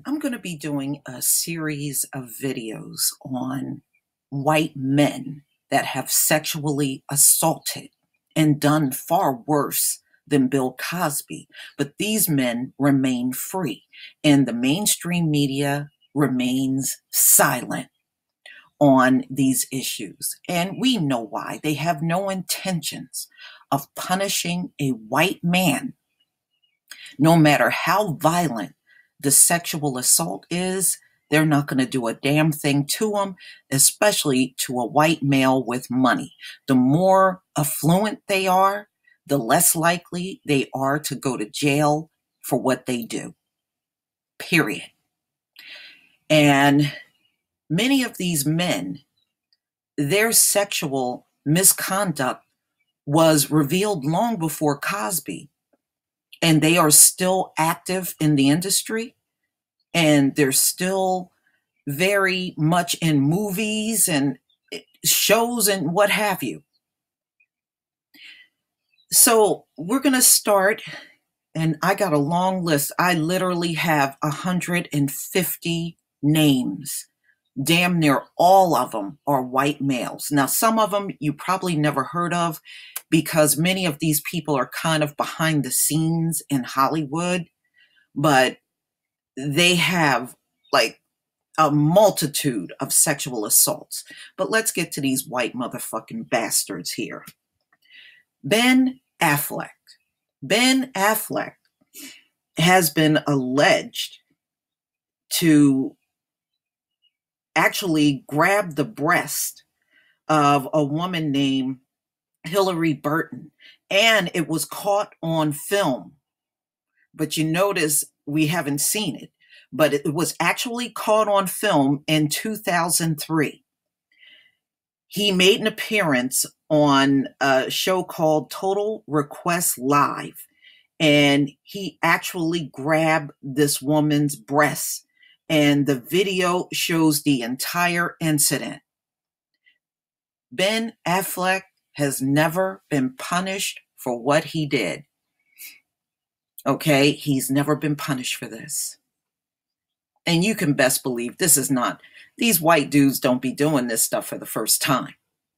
I'm going to be doing a series of videos on white men that have sexually assaulted and done far worse than Bill Cosby. But these men remain free, and the mainstream media remains silent on these issues. And we know why. They have no intentions of punishing a white man, no matter how violent the sexual assault is. They're not going to do a damn thing to them, especially to a white male with money. The more affluent they are, the less likely they are to go to jail for what they do. Period. And many of these men, their sexual misconduct was revealed long before Cosby, and they are still active in the industry, and they're still very much in movies and shows and what have you. So we're going to start, and I got a long list. I literally have 150 names. Damn near all of them are white males. Now, some of them you probably never heard of because many of these people are kind of behind the scenes in Hollywood, but they have like a multitude of sexual assaults. But let's get to these white motherfucking bastards here. Ben Affleck. Ben Affleck has been alleged to actually grab the breast of a woman named Hillary Burton, and it was caught on film. But you notice we haven't seen it, but it was actually caught on film in 2003. He made an appearance on a show called Total Request Live, and he actually grabbed this woman's breasts, and the video shows the entire incident. Ben Affleck has never been punished for what he did. Okay, he's never been punished for this. And you can best believe this is not, these white dudes don't be doing this stuff for the first time.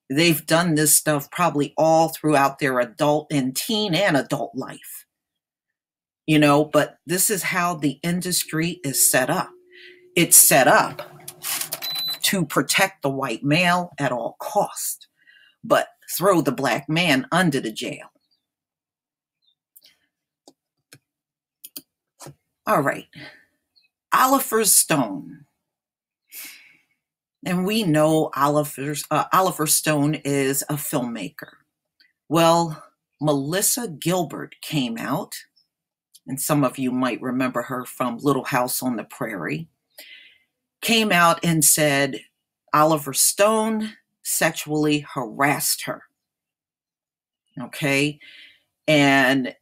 They've done this stuff probably all throughout their adult and teen and adult life. You know, but this is how the industry is set up. It's set up to protect the white male at all costs, but throw the black man under the jail. All right. Oliver Stone. And we know Oliver Stone is a filmmaker. Well, Melissa Gilbert came out, and some of you might remember her from Little House on the Prairie, came out and said Oliver Stone sexually harassed her. Okay? And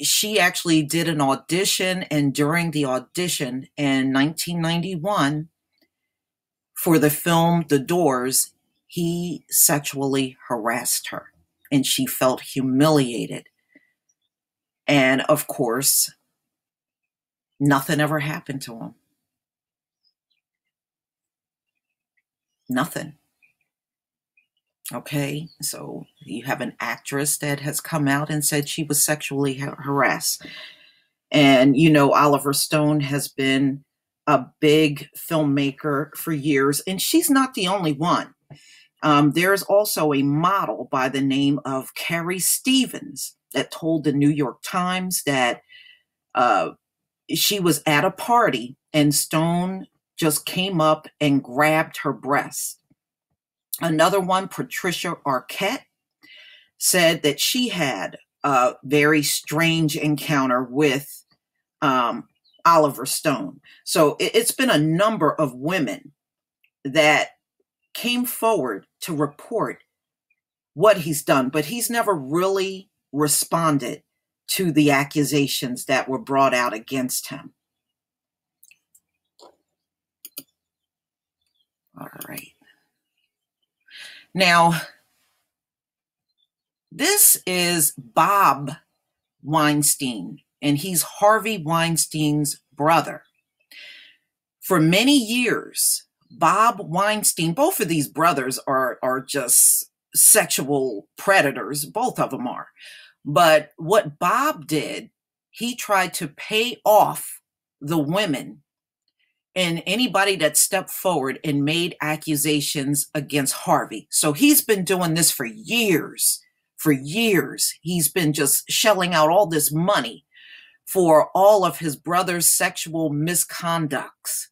she actually did an audition, and during the audition in 1991 for the film The Doors, he sexually harassed her, and she felt humiliated. And of course, nothing ever happened to him. Nothing. Okay, so you have an actress that has come out and said she was sexually harassed. And, you know, Oliver Stone has been a big filmmaker for years, and she's not the only one. There's also a model by the name of Carrie Stevens that told the New York Times that she was at a party and Stone just came up and grabbed her breast. Another one, Patricia Arquette, said that she had a very strange encounter with Oliver Stone. So it's been a number of women that came forward to report what he's done, but he's never really responded to the accusations that were brought out against him. All right. Now, this is Bob Weinstein, and he's Harvey Weinstein's brother. For many years, Bob Weinstein, both of these brothers are just sexual predators. Both of them are. But what Bob did, he tried to pay off the women and anybody that stepped forward and made accusations against Harvey. So he's been doing this for years. For years, he's been just shelling out all this money for all of his brother's sexual misconducts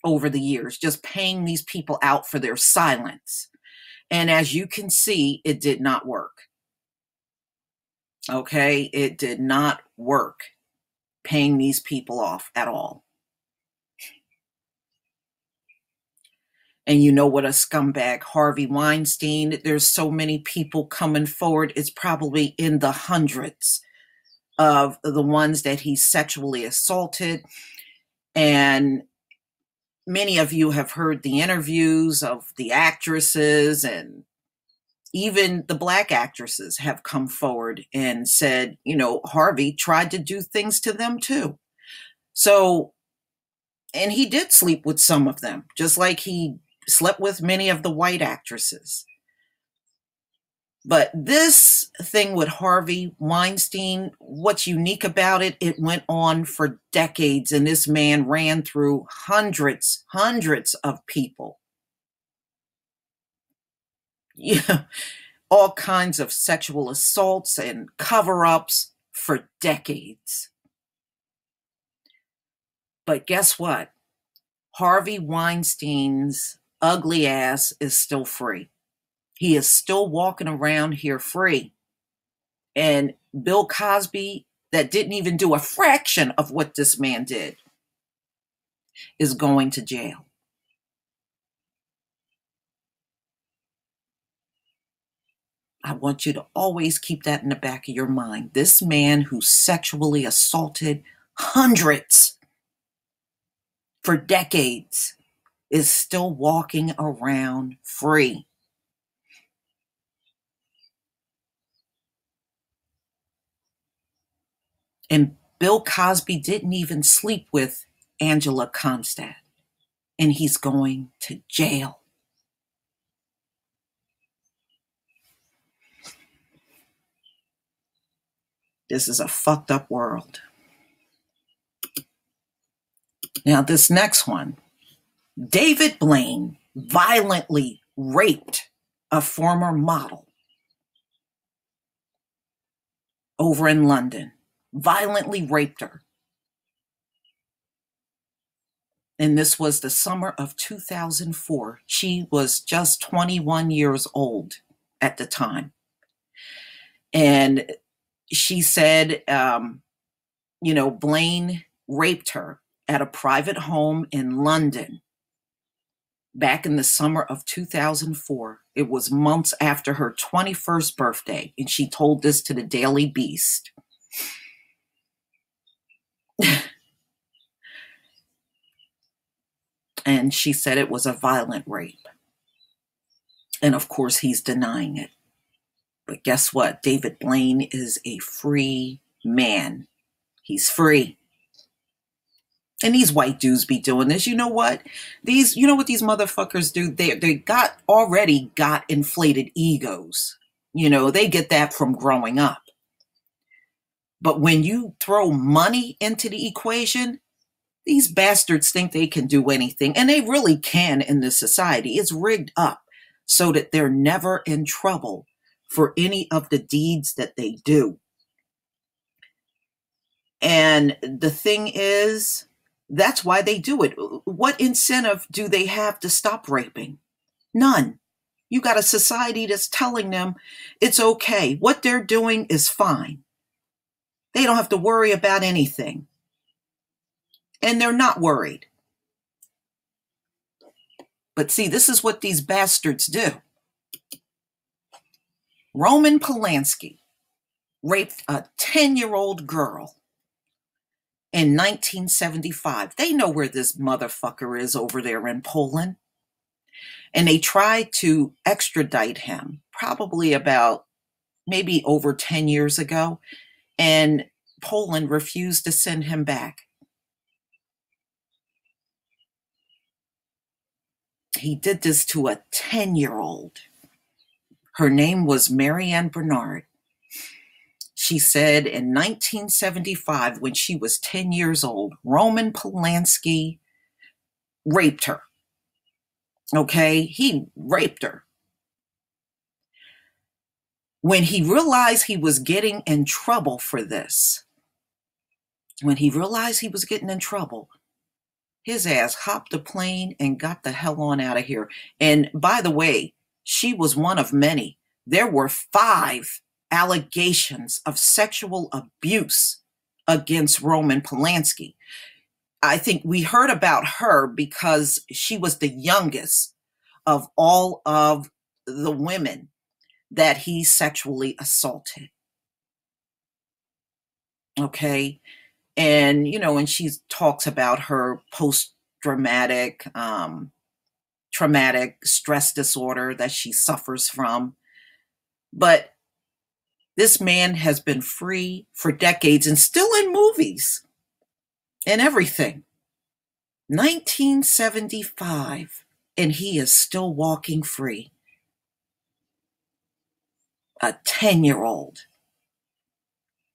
over the years, just paying these people out for their silence. And as you can see, it did not work. Okay, it did not work paying these people off at all. And you know what a scumbag Harvey Weinstein, there's so many people coming forward. It's probably in the hundreds of the ones that he sexually assaulted. And many of you have heard the interviews of the actresses, and even the Black actresses have come forward and said, you know, Harvey tried to do things to them too. So, and he did sleep with some of them, just like he slept with many of the white actresses. But this thing with Harvey Weinstein, what's unique about it, it went on for decades, and this man ran through hundreds of people. Yeah, all kinds of sexual assaults and cover-ups for decades. But guess what? Harvey Weinstein's ugly ass is still free. He is still walking around here free. And Bill Cosby, that didn't even do a fraction of what this man did, is going to jail. I want you to always keep that in the back of your mind. This man who sexually assaulted hundreds for decades is still walking around free. And Bill Cosby didn't even sleep with Angela Constad, and he's going to jail. This is a fucked up world. Now, this next one, David Blaine violently raped a former model over in London. Violently raped her. And this was the summer of 2004. She was just 21 years old at the time. And she said, Blaine raped her at a private home in London back in the summer of 2004. It was months after her 21st birthday. And she told this to the Daily Beast. And she said it was a violent rape. And of course, he's denying it. But guess what? David Blaine is a free man. He's free. And these white dudes be doing this. You know what? You know what these motherfuckers do? They already got inflated egos. You know, they get that from growing up. But when you throw money into the equation, these bastards think they can do anything. And they really can in this society. It's rigged up so that they're never in trouble for any of the deeds that they do. And the thing is, that's why they do it. What incentive do they have to stop raping? None. You got a society that's telling them it's okay. What they're doing is fine. They don't have to worry about anything. And they're not worried. But see, this is what these bastards do. Roman Polanski raped a 10-year-old girl in 1975. They know where this motherfucker is over there in Poland. And they tried to extradite him probably about maybe over 10 years ago. And Poland refused to send him back. He did this to a 10-year-old. Her name was Marianne Bernard. She said in 1975, when she was 10 years old, Roman Polanski raped her. Okay, he raped her. When he realized he was getting in trouble for this, his ass hopped a plane and got the hell on out of here. And by the way, she was one of many. There were 5 allegations of sexual abuse against Roman Polanski. I think we heard about her because she was the youngest of all of the women that he sexually assaulted. Okay. And, and she talks about her post-traumatic traumatic stress disorder that she suffers from. But this man has been free for decades and still in movies and everything. 1975, and he is still walking free. A 10-year-old.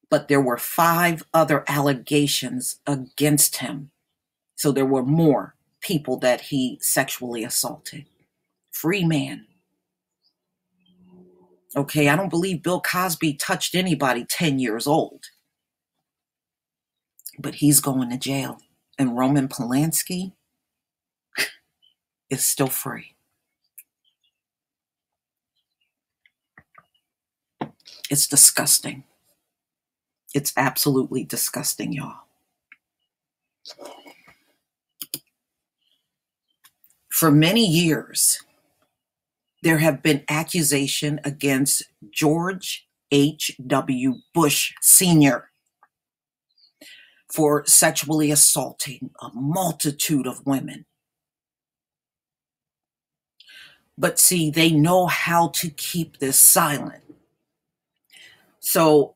But there were 5 other allegations against him. So there were more people that he sexually assaulted. Free man. Okay, I don't believe Bill Cosby touched anybody 10 years old. But he's going to jail. And Roman Polanski is still free. It's disgusting. It's absolutely disgusting, y'all. For many years, there have been accusations against George H.W. Bush Sr. for sexually assaulting a multitude of women. But see, they know how to keep this silent. So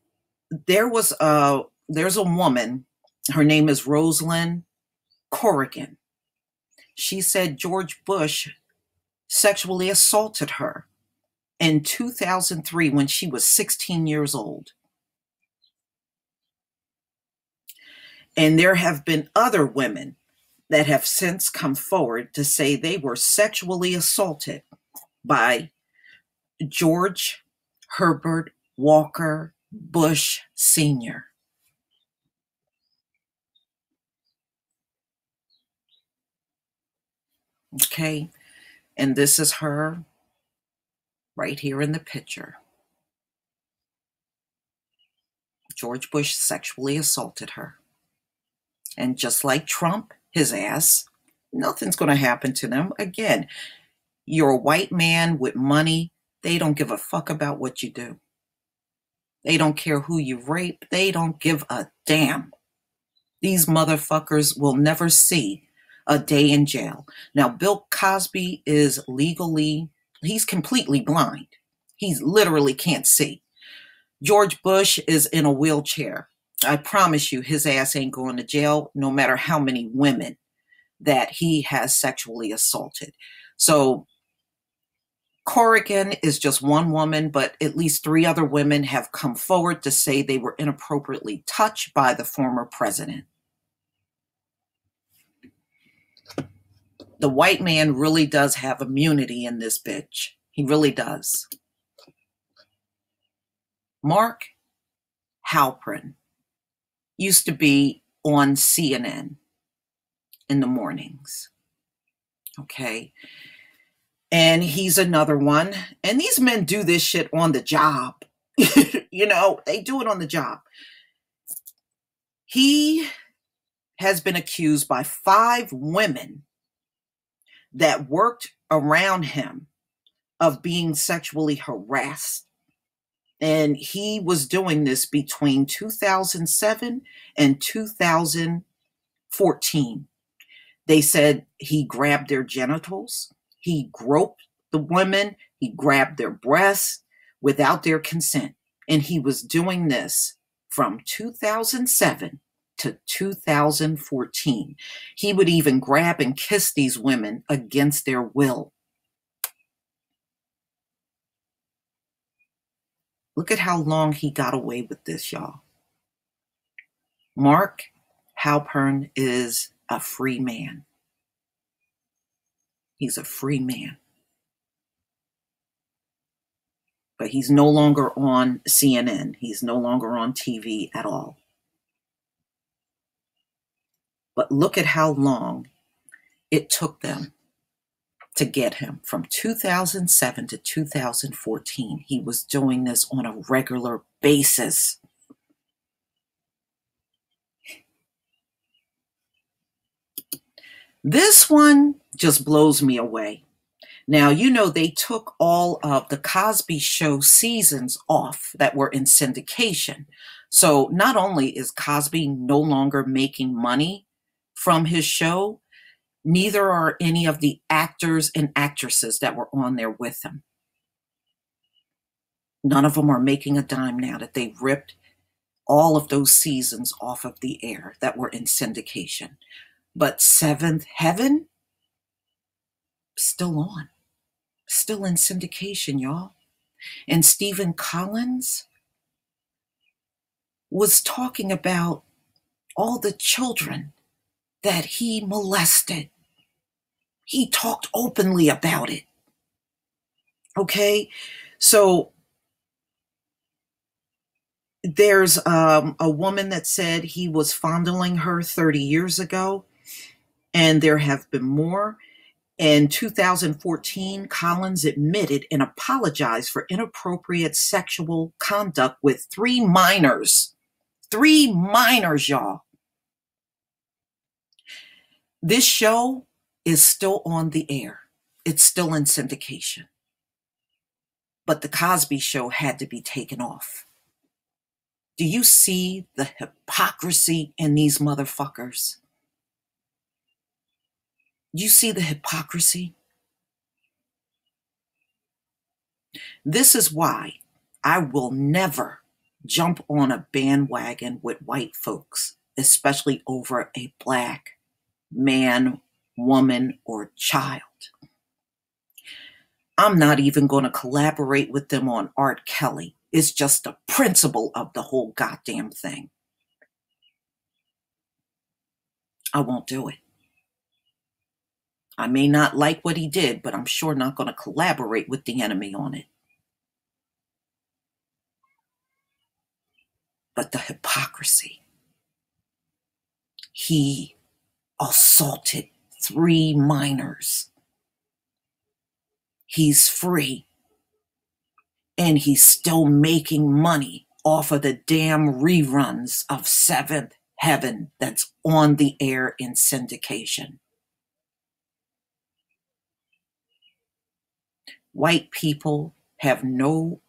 there's a woman, her name is Rosalind Corrigan. She said George Bush sexually assaulted her in 2003 when she was 16 years old. And there have been other women that have since come forward to say they were sexually assaulted by George Herbert Walker Bush Sr. Okay, and this is her right here in the picture. George Bush sexually assaulted her. And just like Trump, his ass, nothing's going to happen to them. Again, you're a white man with money. They don't give a fuck about what you do. They don't care who you rape. They don't give a damn. These motherfuckers will never see a day in jail. Now, Bill Cosby is he's completely blind. He literally can't see. George Bush is in a wheelchair. I promise you, his ass ain't going to jail, no matter how many women that he has sexually assaulted. So Corrigan is just one woman, but at least 3 other women have come forward to say they were inappropriately touched by the former president. The white man really does have immunity in this bitch. He really does. Mark Halperin used to be on CNN in the mornings. Okay. And he's another one. And these men do this shit on the job. They do it on the job. He has been accused by 5 women that worked around him of being sexually harassed. And he was doing this between 2007 and 2014. They said he grabbed their genitals, he groped the women, he grabbed their breasts without their consent. And he was doing this from 2007 to 2014. He would even grab and kiss these women against their will. Look at how long he got away with this, y'all. Mark Halpern is a free man. He's a free man. But he's no longer on CNN. He's no longer on TV at all. But look at how long it took them to get him. From 2007 to 2014, he was doing this on a regular basis. This one just blows me away. Now, you know, they took all of the Cosby Show seasons off that were in syndication. So not only is Cosby no longer making money from his show, neither are any of the actors and actresses that were on there with him. None of them are making a dime now that they ripped all of those seasons off of the air that were in syndication. But Seventh Heaven, still on. Still in syndication, y'all. And Stephen Collins was talking about all the children that he molested. He talked openly about it. Okay? So there's a woman that said he was fondling her 30 years ago, and there have been more. In 2014, Collins admitted and apologized for inappropriate sexual conduct with 3 minors. 3 minors, y'all. This show is still on the air. It's still in syndication. But the Cosby Show had to be taken off. Do you see the hypocrisy in these motherfuckers? You see the hypocrisy? This is why I will never jump on a bandwagon with white folks, especially over a black man, woman, or child. I'm not even going to collaborate with them on R. Kelly. It's just the principle of the whole goddamn thing. I won't do it. I may not like what he did, but I'm sure not going to collaborate with the enemy on it. But the hypocrisy. He assaulted 3 minors. He's free. And he's still making money off of the damn reruns of Seventh Heaven that's on the air in syndication. White people have no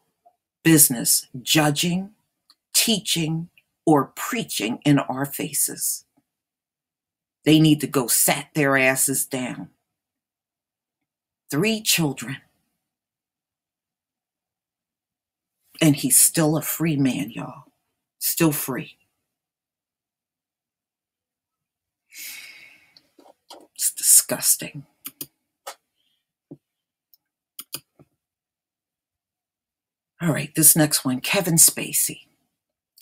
business judging, teaching, or preaching in our faces. They need to go sat their asses down. 3 children. And he's still a free man, y'all. Still free. It's disgusting. All right, this next one, Kevin Spacey.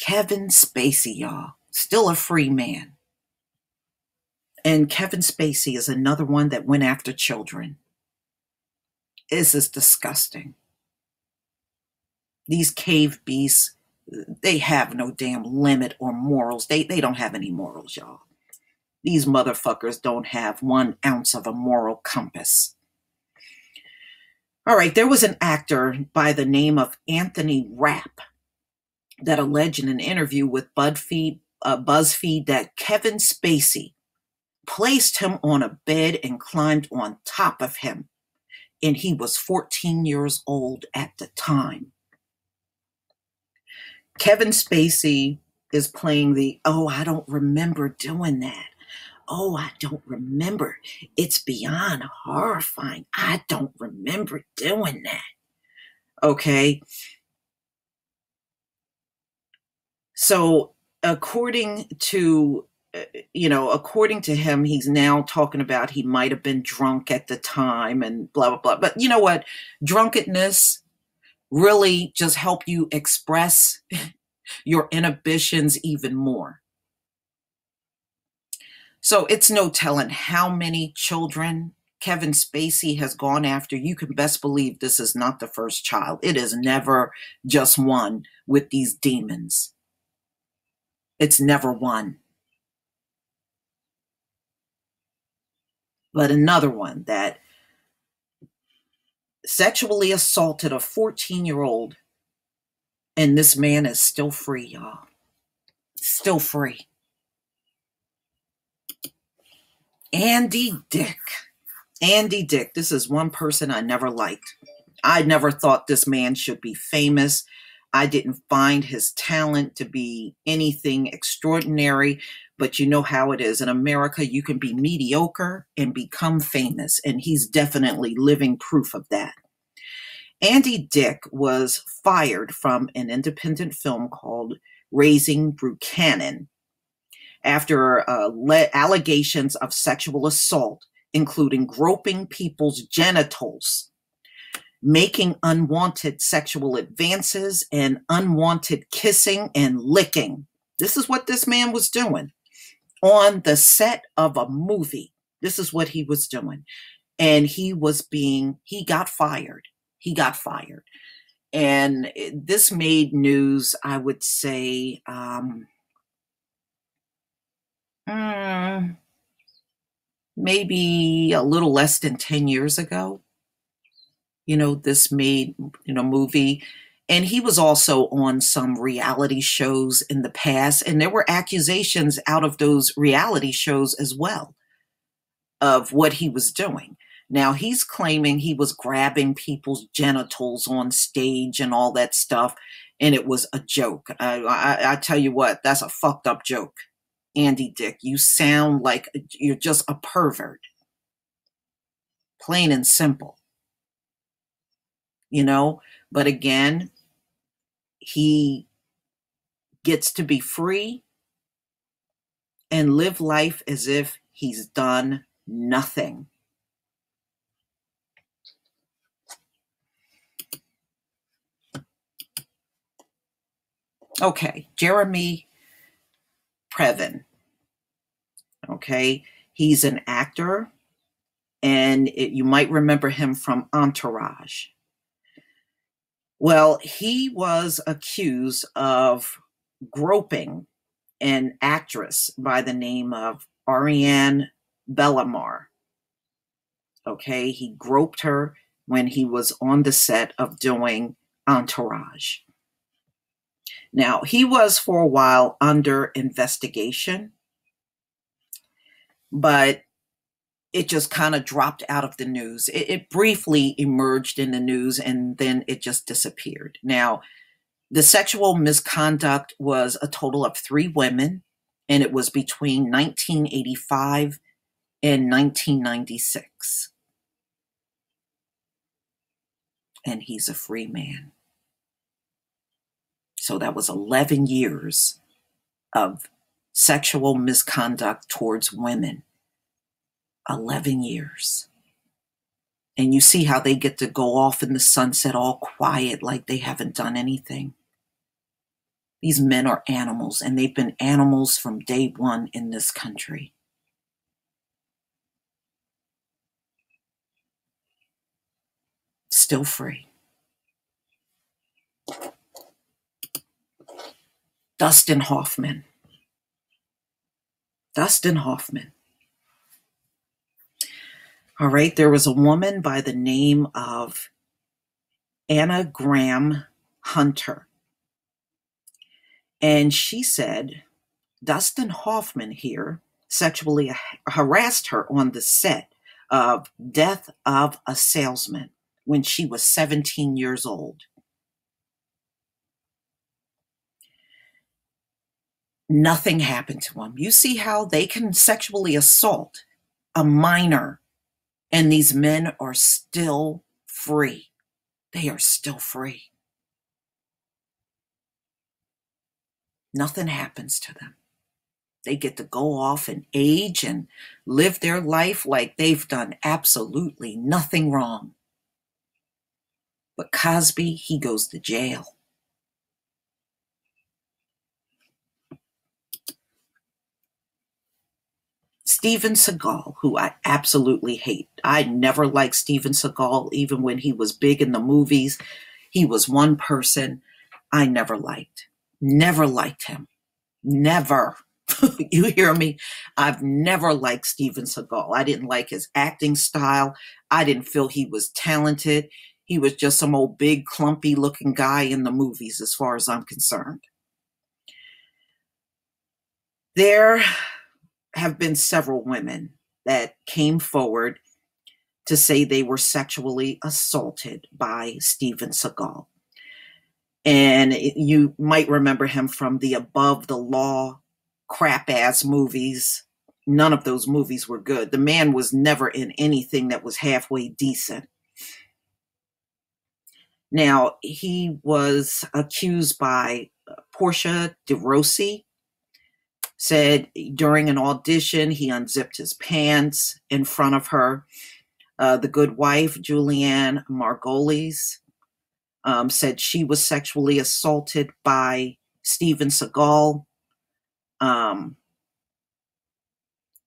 Kevin Spacey, y'all. Still a free man. And Kevin Spacey is another one that went after children. This is disgusting. These cave beasts, they have no damn limit or morals. They don't have any morals, y'all. These motherfuckers don't have 1 ounce of a moral compass. All right, there was an actor by the name of Anthony Rapp that alleged in an interview with BuzzFeed that Kevin Spacey placed him on a bed and climbed on top of him. And he was 14 years old at the time. Kevin Spacey is playing the, oh, I don't remember doing that. Oh, I don't remember. It's beyond horrifying. I don't remember doing that. Okay. So according to according to him, he's now talking about he might have been drunk at the time and blah, blah, blah. But you know what? Drunkenness really just help you express your inhibitions even more. So it's no telling how many children Kevin Spacey has gone after. You can best believe this is not the first child. It is never just one with these demons. It's never one. But another one that sexually assaulted a 14-year-old, and this man is still free, y'all. Still free. Andy Dick. Andy Dick. This is one person I never liked. I never thought this man should be famous. I didn't find his talent to be anything extraordinary, but you know how it is. In America, you can be mediocre and become famous, and he's definitely living proof of that. Andy Dick was fired from an independent film called Raising Buchanan after allegations of sexual assault, including groping people's genitals, making unwanted sexual advances, and unwanted kissing and licking. This is what this man was doing on the set of a movie. This is what he was doing. And he got fired. He got fired. And this made news, I would say, maybe a little less than 10 years ago. This made, movie. And he was also on some reality shows in the past. And there were accusations out of those reality shows as well of what he was doing. Now, he's claiming he was grabbing people's genitals on stage and all that stuff, and it was a joke. I tell you what, that's a fucked up joke. Andy Dick, you sound like you're just a pervert. Plain and simple. But again, he gets to be free and live life as if he's done nothing. Okay, Jeremy Previn. Okay, he's an actor, and you might remember him from Entourage. Well, he was accused of groping an actress by the name of Ariane Bellamar. Okay, he groped her when he was on the set of doing Entourage. Now, he was for a while under investigation, but it just kind of dropped out of the news. It briefly emerged in the news, and then it just disappeared. Now, the sexual misconduct was a total of 3 women, and it was between 1985 and 1996. And he's a free man. So that was 11 years of sexual misconduct towards women. 11 years. And you see how they get to go off in the sunset all quiet like they haven't done anything. These men are animals, and they've been animals from day one in this country. Still free. Dustin Hoffman. Dustin Hoffman. All right, there was a woman by the name of Anna Graham Hunter. And she said Dustin Hoffman here sexually harassed her on the set of Death of a Salesman when she was 17 years old. Nothing happened to him. You see how they can sexually assault a minor, and these men are still free. They are still free. Nothing happens to them. They get to go off and age and live their life like they've done absolutely nothing wrong. But Cosby, he goes to jail. Steven Seagal, who I absolutely hate. I never liked Steven Seagal, even when he was big in the movies. He was one person I never liked. Never liked him. Never. You hear me? I've never liked Steven Seagal. I didn't like his acting style. I didn't feel he was talented. He was just some old big clumpy looking guy in the movies as far as I'm concerned. There have been several women that came forward to say they were sexually assaulted by Steven Seagal. And you might remember him from the Above the Law crap ass movies. None of those movies were good. The man was never in anything that was halfway decent. Now, he was accused by Portia de Rossi, said during an audition he unzipped his pants in front of her. The Good Wife, Julianne Margulies, said she was sexually assaulted by Steven Seagal.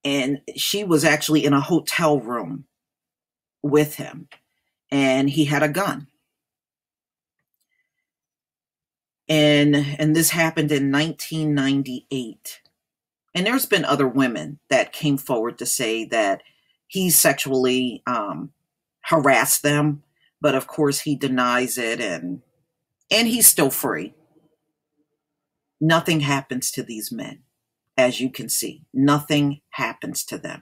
And she was actually in a hotel room with him, and he had a gun. And this happened in 1998. And there's been other women that came forward to say that he sexually harassed them, but of course he denies it, and he's still free. Nothing happens to these men, as you can see. Nothing happens to them.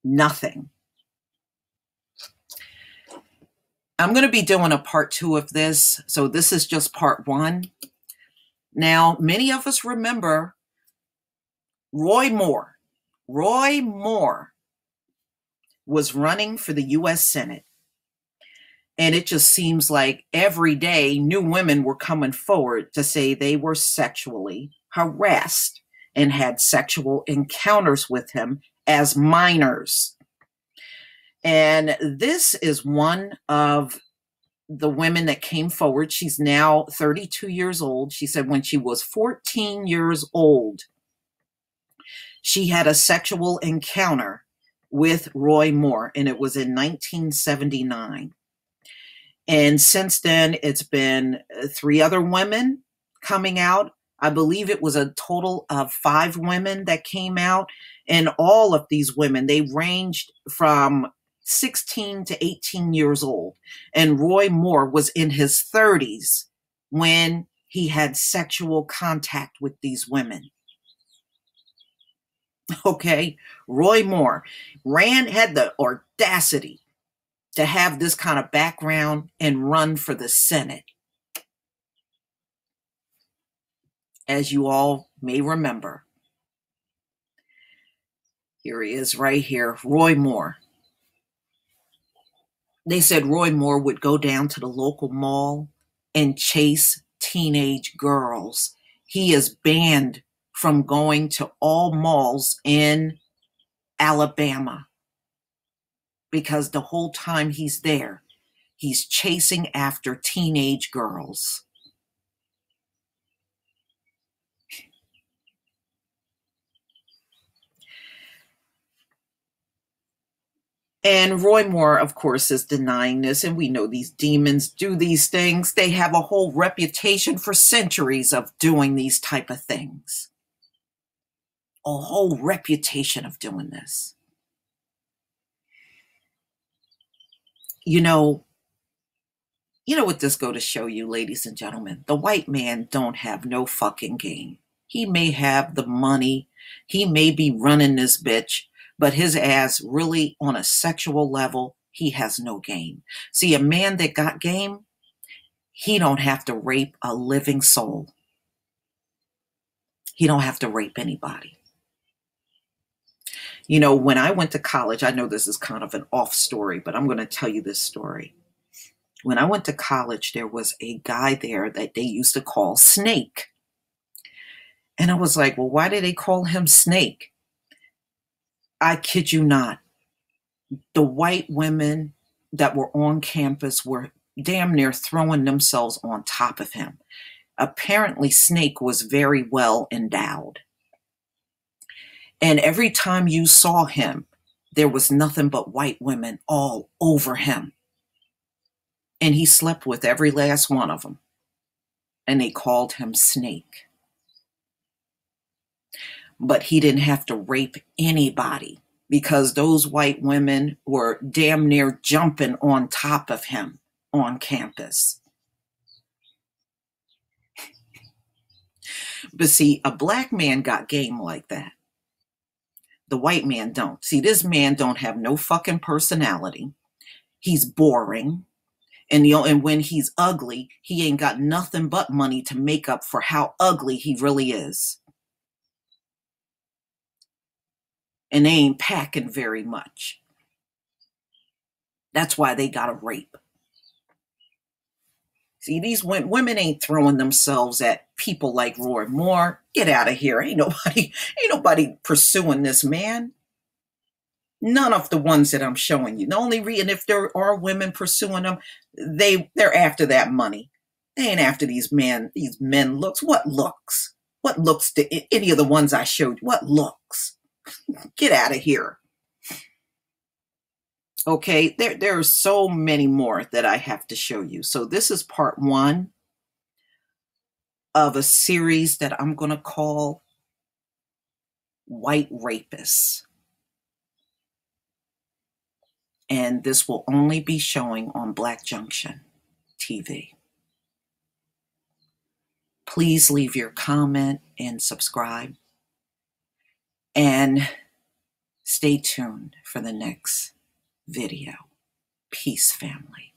Nothing. I'm going to be doing a part 2 of this, so this is just part 1. Now, many of us remember Roy Moore. Roy Moore was running for the U.S. Senate. And it just seems like every day new women were coming forward to say they were sexually harassed and had sexual encounters with him as minors. And this is one of the women that came forward. She's now 32 years old. She said when she was 14 years old, she had a sexual encounter with Roy Moore, and it was in 1979. And since then, it's been 3 other women coming out. I believe it was a total of 5 women that came out. And all of these women, they ranged from 16 to 18 years old. And Roy Moore was in his 30s when he had sexual contact with these women. Okay, Roy Moore had the audacity to have this kind of background and run for the Senate. As you all may remember. Here he is right here, Roy Moore. They said Roy Moore would go down to the local mall and chase teenage girls. He is banned from going to all malls in Alabama because the whole time he's there, he's chasing after teenage girls. And Roy Moore, of course, is denying this. And we know these demons do these things. They have a whole reputation for centuries of doing these type of things. A whole reputation of doing this. You know what this go to show you, ladies and gentlemen? The white man don't have no fucking game. He may have the money. He may be running this bitch. But his ass really on a sexual level, he has no game. See, a man that got game, he don't have to rape a living soul. He don't have to rape anybody. You know, when I went to college, I know this is kind of an off story, but I'm going to tell you this story. When I went to college, there was a guy there that they used to call Snake. And I was like, well, why did they call him Snake? I kid you not. The white women that were on campus were damn near throwing themselves on top of him. Apparently, Snake was very well endowed. And every time you saw him, there was nothing but white women all over him. And he slept with every last one of them. And they called him Snake. But he didn't have to rape anybody because those white women were damn near jumping on top of him on campus. But see, a black man got game like that. The white man don't. See, this man don't have no fucking personality. He's boring. And when he's ugly, he ain't got nothing but money to make up for how ugly he really is. And they ain't packing very much. That's why they got to rape. See, these women ain't throwing themselves at people like Roy Moore. Get out of here. Ain't nobody pursuing this man. None of the ones that I'm showing you. The only reason, if there are women pursuing them, they're after that money. They ain't after these men looks. What looks? What looks to any of the ones I showed you? What looks? Get out of here. Okay, there are so many more that I have to show you. So this is part 1 of a series that I'm going to call White Rapists. And this will only be showing on Black Junction TV. Please leave your comment and subscribe. And stay tuned for the next video. Peace, family.